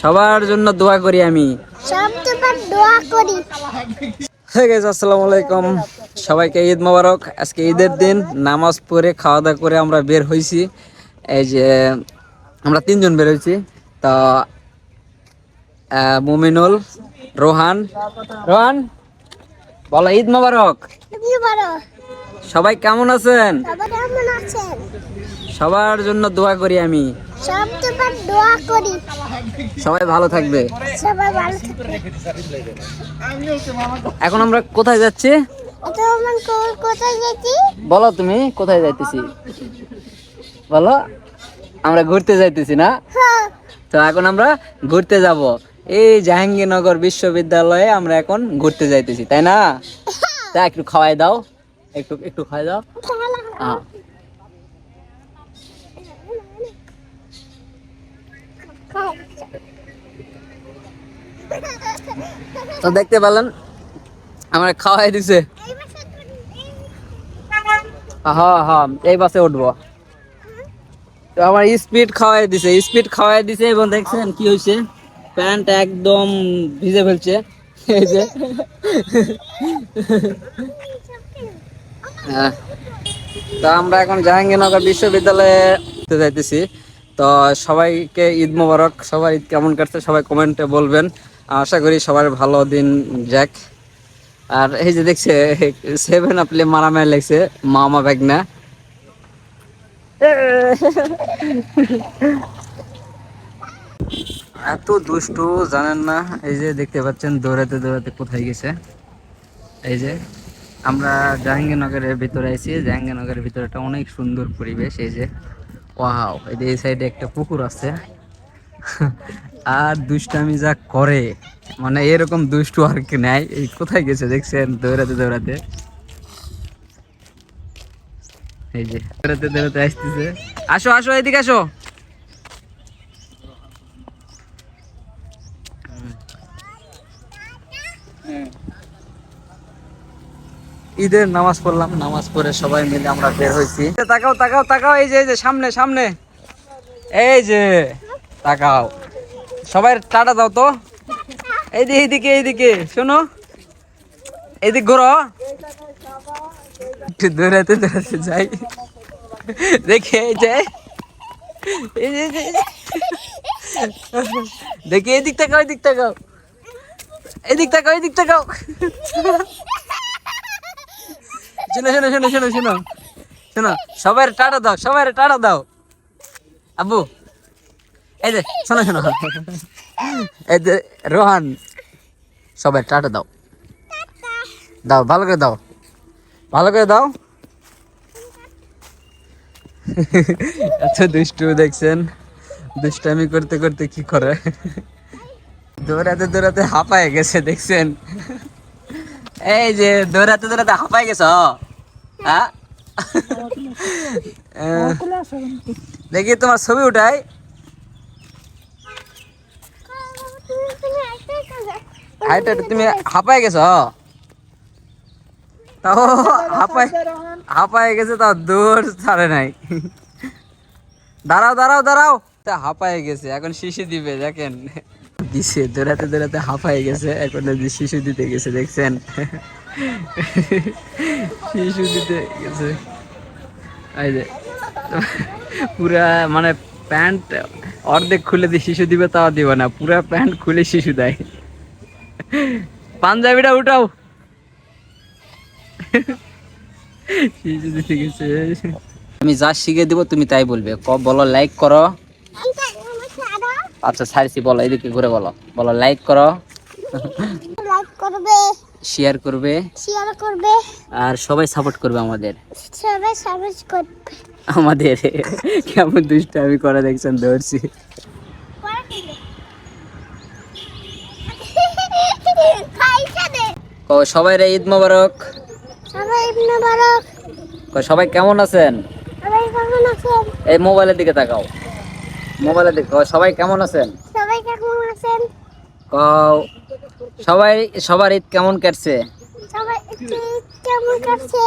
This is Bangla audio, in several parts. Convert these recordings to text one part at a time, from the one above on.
সবার জন্য দোয়া করি আমি। সব তোমার দোয়া করি। হে গাইস, আসসালামু আলাইকুম, সবাইকে ঈদ মোবারক। আজকে ঈদের দিন, নামাজ পড়ে খাওয়া দাওয়া করে আমরা বের হয়েছি। এই যে আমরা তিনজন বের হয়েছি। তো মুমিনুল, রোহান রোহান বলো ঈদ মোবারক। তুমি বলো সবাই কেমন আছেন? সবাই কেমন আছেন? সবার জন্য দোয়া করি আমি। সব তোমার দোয়া করি। সবাই ভালো থাকবে। সবাই ভালো থাকবে। এখন আমরা কোথায় যাচ্ছি? তোমার কোথায় যাচ্ছি? বলো তুমি কোথায় যাইতেছি, বলো। আমরা ঘুরতে যাইতেছি না? হ্যাঁ। তো এখন আমরা ঘুরতে যাব এই জাহাঙ্গীরনগর বিশ্ববিদ্যালয়ে। আমরা এখন ঘুরতে যাইতেছি, তাই না? তা একটু খাওয়াই দাও, একটু একটু খাওয়াই দাও। হ্যাঁ। তো দেখতে পেলেন আমরা খাওয়াই দিছে। হ্যাঁ হ্যাঁ, এই বাসে উঠবো। তো আমার স্পিড খাওয়াই দিছে এবং দেখছেন কি হয়েছে, প্যান্ট একদম ভিজে ফেলছে। এই যে হ্যাঁ। তো আমরা এখন জাহাঙ্গীরনগর বিশ্ববিদ্যালয়ে যাইতেছি। তো সবাইকে ঈদ মোবারক। সবার ঈদ কেমন কাটছে সবাই কমেন্টে বলবেন। আশা করি সবার ভালো দিন যাক। আর এই যে দেখছে 7 আপলে মারামারি লাগছে মামা ব্যাগ না। এত দুষ্টু জানেন না। এই যে দেখতে পাচ্ছেন দৌড়াতে দৌড়াতে কোথায় গেছে। এই যে আমরা জাহাঙ্গীরনগরের ভিতরে আছি। জাহাঙ্গীরনগরের ভিতরে একটা অনেক সুন্দর পরিবেশ। এই যে ওয়াও, এই সাইডে একটা পুকুর আছে। আর দুষ্টামি যা করে, মানে এরকম দুষ্টু আর কি নাই। এই কোথায় গেছে দেখছেন দৌড়াতে দৌড়াতে। এই যে দৌড়াতে দৌড়াতে আসতেছে। আসো আসো, এদিকে আসো। ঈদের নামাজ পড়লাম, নামাজ পড়ে সবাই মিলে আমরা বের হয়েছি। তাকাও তাকাও তাকাও, এই যে সামনে সামনে, এই যে তাকাও। সবাই টাটা দাও তো। এইদিকে এইদিকে শোনো, এইদিক ঘোরো। একটু দৌড়াতে দৌড়াতে যাই, দেখে যাই। এই যে দেখি, এদিক তাকাও এদিক তাকাও, এদিক তাকাও এদিক তাকাও। শোনো শোনো শোনো শোনো শোনো শোনো, সবাই টাটা দাও, সবাই টাটা দাও। আব্বু এই যে শোনো শোনো, এই যে রোহান, সবাই টাটা দাও, দাও ভালো করে দাও, ভালো করে দাও। আচ্ছা দুষ্টু দেখছেন, দুষ্টামি করতে করতে কি করে, দৌড়াতে দৌড়াতে হাঁপায় গেছে দেখছেন। এই যে দৌড়াতে দৌড়াতে হাঁপায় গেছ। হ্যাঁ, দেখি তোমার ছবি উঠাই। হাইটা তুমি হাঁপায় গেছ, তাও হাঁপায় গেছে, তাও দৌড় ছাড়ে নাই। দাঁড়াও দাঁড়াও দাঁড়াও, তা হাঁপায় গেছে, এখন শিশু দিবে দেখেন। দিছে দৌড়াতে দৌড়াতে হাঁপায় গেছে, এখন শিশু দিতে গেছে দেখছেন। শিশু দিতে গেছে। এই যে পুরা মানে প্যান্ট অর্ধেক খুলে দিয়ে শিশু দিবে, তাও দিবে না, পুরা প্যান্ট খুলে শিশু দেয়। পাঞ্জাবিটা উঠাও। শিশু দিতে গেছে। আমি যা শিখে দিব তুমি তাই বলবে। বলো লাইক করো। আচ্ছা ছাড়ছি, বলো এদিকে ঘুরে বলো, বলো লাইক করো, লাইক করবে, শেয়ার করবে, শেয়ার করবে, আর সবাই সাপোর্ট করবে আমাদের। সবাই সাবস্ক্রাইব করবে আমাদের। কেমন দুষ্টামি করে দেখছেন, দৌড়ছি। সবাই ঈদ মোবারক। সবাই ঈদ মোবারক। সবাই কেমন আছেন? সবাই কেমন আছেন? এই মোবাইলের দিকে তাকাও, মোবাইলের দিকে। সবাই কেমন আছেন? সবাই কেমন আছেন? সবাই, সবার ঈদ কেমন কাটছে? সবাই ঈদ কেমন কাটছে?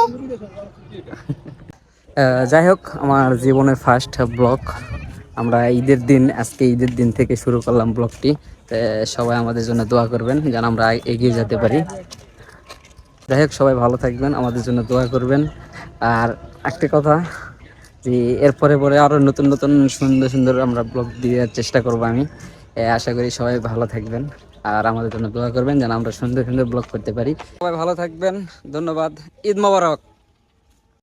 যাই হোক, আমার জীবনের ফার্স্ট ব্লগ, আমরা ঈদের দিন, আজকে ঈদের দিন থেকে শুরু করলাম ব্লগটি। সবাই আমাদের জন্য দোয়া করবেন যেন আমরা এগিয়ে যেতে পারি। যাই হোক, সবাই ভালো থাকবেন, আমাদের জন্য দোয়া করবেন। আর একটা কথা, যে এরপরে পরে আরও নতুন নতুন সুন্দর সুন্দর আমরা ব্লগ দেওয়ার চেষ্টা করব আমি। আশা করি সবাই ভালো থাকবেন আর আমাদের জন্য দোয়া করবেন যেন আমরা সুন্দর সুন্দর ব্লগ করতে পারি। সবাই ভালো থাকবেন, ধন্যবাদ, ঈদ মোবারক।